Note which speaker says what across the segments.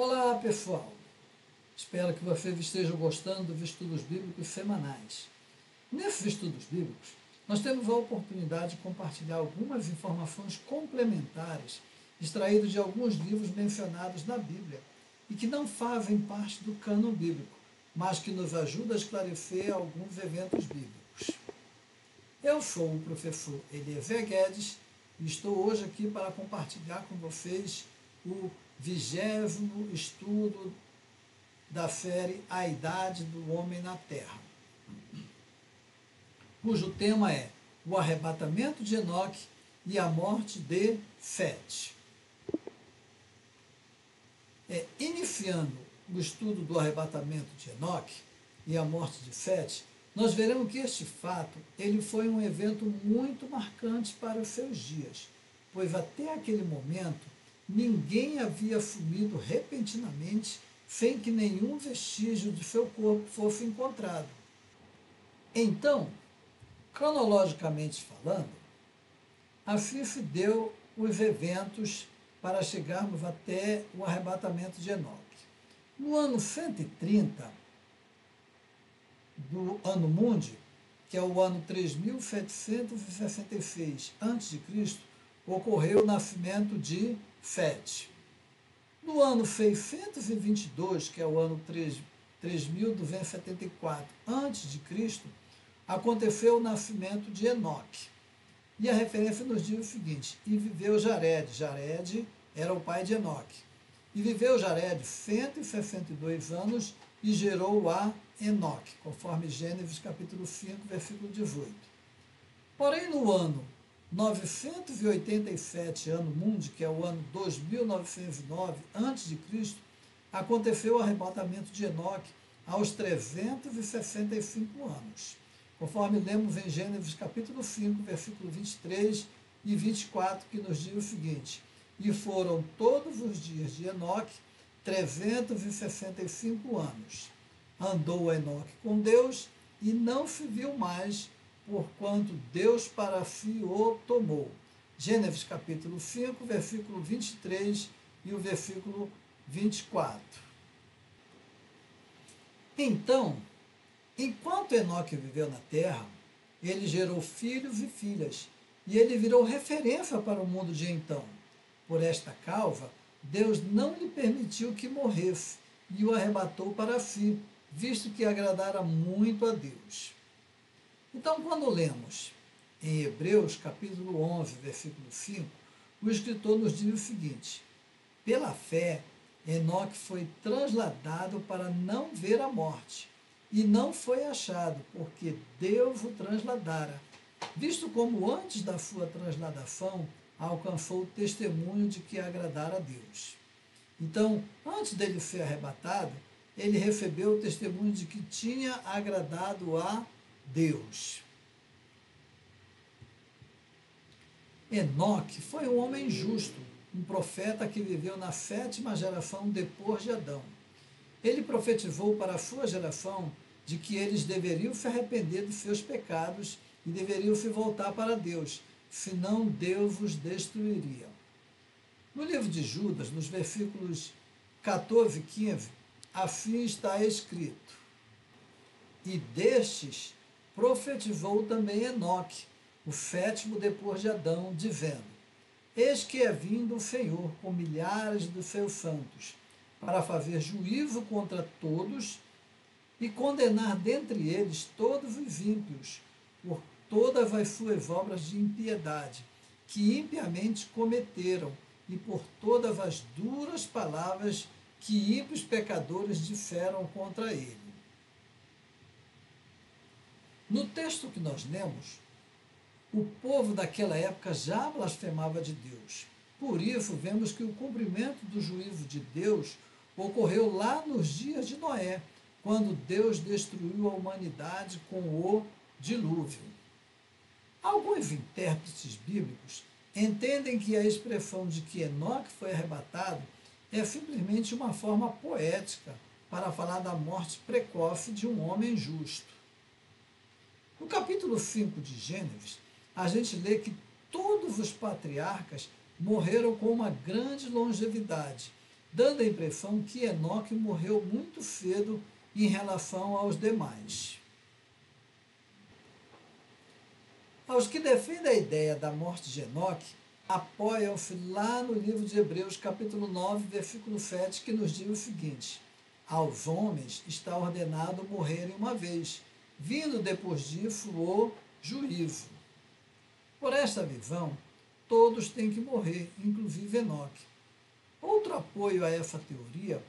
Speaker 1: Olá, pessoal! Espero que vocês estejam gostando dos estudos bíblicos semanais. Nesses estudos bíblicos, nós temos a oportunidade de compartilhar algumas informações complementares extraídas de alguns livros mencionados na Bíblia e que não fazem parte do cânon bíblico, mas que nos ajudam a esclarecer alguns eventos bíblicos. Eu sou o professor Eliezer Guedes e estou hoje aqui para compartilhar com vocês o 20º estudo da série A Idade do Homem na Terra, cujo tema é o arrebatamento de Enoque e a morte de Sete. Iniciando o estudo do arrebatamento de Enoque e a morte de Sete, nós veremos que este fato ele foi um evento muito marcante para os seus dias, pois até aquele momento ninguém havia sumido repentinamente sem que nenhum vestígio de seu corpo fosse encontrado. Então, cronologicamente falando, assim se deu os eventos para chegarmos até o arrebatamento de Enoque. No ano 130 do ano mundi, que é o ano 3766 a.C., ocorreu o nascimento de Sete. No ano 622, que é o ano 3274 a.C., aconteceu o nascimento de Enoque. E a referência nos diz o seguinte: e viveu Jared. Jared era o pai de Enoque. E viveu Jared 162 anos e gerou a Enoque, conforme Gênesis capítulo 5, versículo 18. Porém, no ano 987 ano mundi, que é o ano 2909 a.C., aconteceu o arrebatamento de Enoque aos 365 anos, conforme lemos em Gênesis capítulo 5, versículo 23 e 24, que nos diz o seguinte: e foram todos os dias de Enoque 365 anos. Andou Enoque com Deus e não se viu mais, porquanto Deus para si o tomou. Gênesis capítulo 5, versículo 23 e o versículo 24. Então, enquanto Enoque viveu na terra, ele gerou filhos e filhas, e ele virou referência para o mundo de então. Por esta causa, Deus não lhe permitiu que morresse e o arrebatou para si, visto que agradara muito a Deus. Então, quando lemos em Hebreus, capítulo 11, versículo 5, o escritor nos diz o seguinte: pela fé, Enoque foi trasladado para não ver a morte, e não foi achado, porque Deus o trasladara, visto como antes da sua transladação alcançou o testemunho de que agradara a Deus. Então, antes dele ser arrebatado, ele recebeu o testemunho de que tinha agradado a Deus. Enoque foi um homem justo, um profeta que viveu na 7ª geração depois de Adão. Ele profetizou para a sua geração de que eles deveriam se arrepender dos seus pecados e deveriam se voltar para Deus, senão Deus os destruiria. No livro de Judas, nos versículos 14 e 15, assim está escrito: e destes profetizou também Enoque, o 7º depois de Adão, dizendo: eis que é vindo o Senhor com milhares dos seus santos, para fazer juízo contra todos e condenar dentre eles todos os ímpios, por todas as suas obras de impiedade, que impiamente cometeram, e por todas as duras palavras que ímpios pecadores disseram contra ele. No texto que nós lemos, o povo daquela época já blasfemava de Deus. Por isso, vemos que o cumprimento do juízo de Deus ocorreu lá nos dias de Noé, quando Deus destruiu a humanidade com o dilúvio. Alguns intérpretes bíblicos entendem que a expressão de que Enoque foi arrebatado é simplesmente uma forma poética para falar da morte precoce de um homem justo. No capítulo 5 de Gênesis, a gente lê que todos os patriarcas morreram com uma grande longevidade, dando a impressão que Enoque morreu muito cedo em relação aos demais. Aos que defendem a ideia da morte de Enoque, apoiam-se lá no livro de Hebreus, capítulo 9, versículo 7, que nos diz o seguinte: aos homens está ordenado morrerem uma vez, vindo depois disso o juízo. Por esta visão, todos têm que morrer, inclusive Enoque. Outro apoio a essa teoria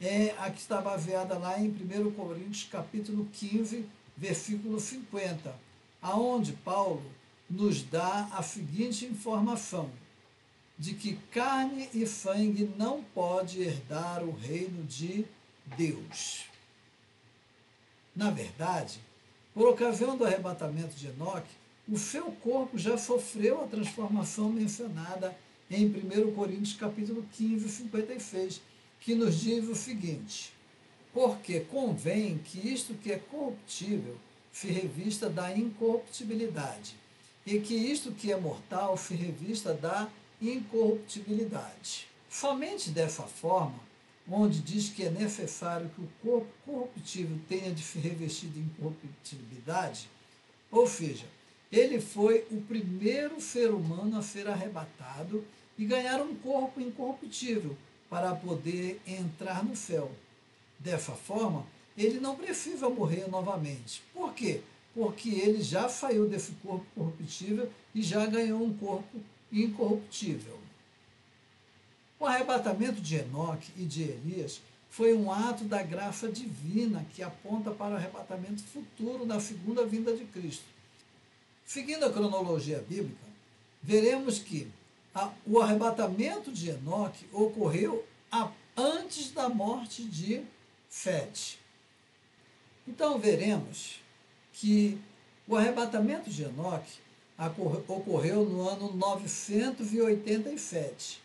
Speaker 1: é a que está baseada lá em 1 Coríntios, capítulo 15, versículo 50, aonde Paulo nos dá a seguinte informação, de que carne e sangue não pode herdar o reino de Deus. Na verdade, por ocasião do arrebatamento de Enoque, o seu corpo já sofreu a transformação mencionada em 1 Coríntios capítulo 15, 56, que nos diz o seguinte: porque convém que isto que é corruptível se revista da incorruptibilidade, e que isto que é mortal se revista da incorruptibilidade. Somente dessa forma, onde diz que é necessário que o corpo corruptível tenha de se revestir de incorruptibilidade, ou seja, ele foi o primeiro ser humano a ser arrebatado e ganhar um corpo incorruptível para poder entrar no céu. Dessa forma, ele não precisa morrer novamente. Por quê? Porque ele já saiu desse corpo corruptível e já ganhou um corpo incorruptível. O arrebatamento de Enoque e de Elias foi um ato da graça divina que aponta para o arrebatamento futuro na segunda vinda de Cristo. Seguindo a cronologia bíblica, veremos que o arrebatamento de Enoque ocorreu antes da morte de Sete. Então veremos que o arrebatamento de Enoque ocorreu no ano 987.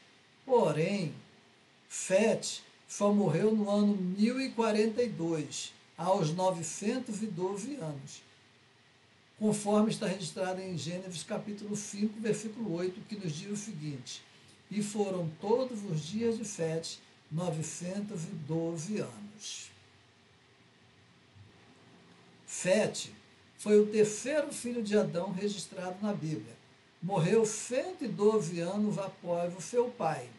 Speaker 1: Porém, Sete só morreu no ano 1042, aos 912 anos, conforme está registrado em Gênesis capítulo 5, versículo 8, que nos diz o seguinte: e foram todos os dias de Sete 912 anos. Sete foi o terceiro filho de Adão registrado na Bíblia. Morreu 112 anos após o seu pai,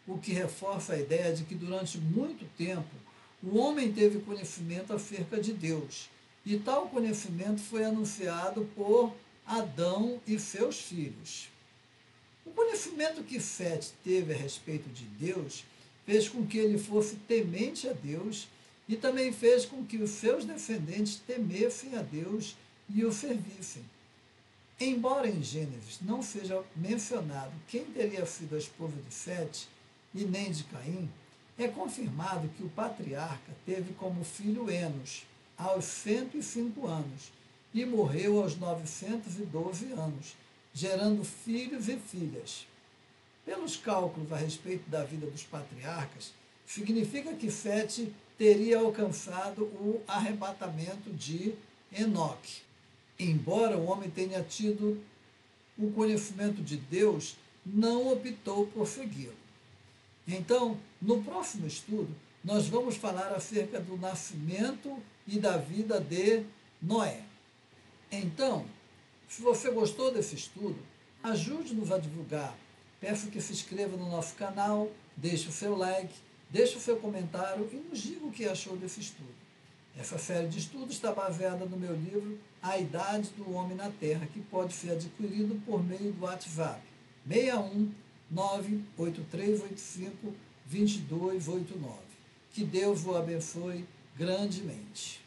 Speaker 1: o que reforça a ideia de que durante muito tempo o homem teve conhecimento acerca de Deus, e tal conhecimento foi anunciado por Adão e seus filhos. O conhecimento que Sete teve a respeito de Deus fez com que ele fosse temente a Deus e também fez com que os seus descendentes temessem a Deus e o servissem. Embora em Gênesis não seja mencionado quem teria sido a esposa de Sete e nem de Caim, é confirmado que o patriarca teve como filho Enos aos 105 anos e morreu aos 912 anos, gerando filhos e filhas. Pelos cálculos a respeito da vida dos patriarcas, significa que Sete teria alcançado o arrebatamento de Enoque. Embora o homem tenha tido o conhecimento de Deus, não optou por segui-lo. Então, no próximo estudo, nós vamos falar acerca do nascimento e da vida de Noé. Então, se você gostou desse estudo, ajude-nos a divulgar. Peço que se inscreva no nosso canal, deixe o seu like, deixe o seu comentário e nos diga o que achou desse estudo. Essa série de estudos está baseada no meu livro A Idade do Homem na Terra, que pode ser adquirido por meio do WhatsApp 61 98385 2289. Que Deus o abençoe grandemente.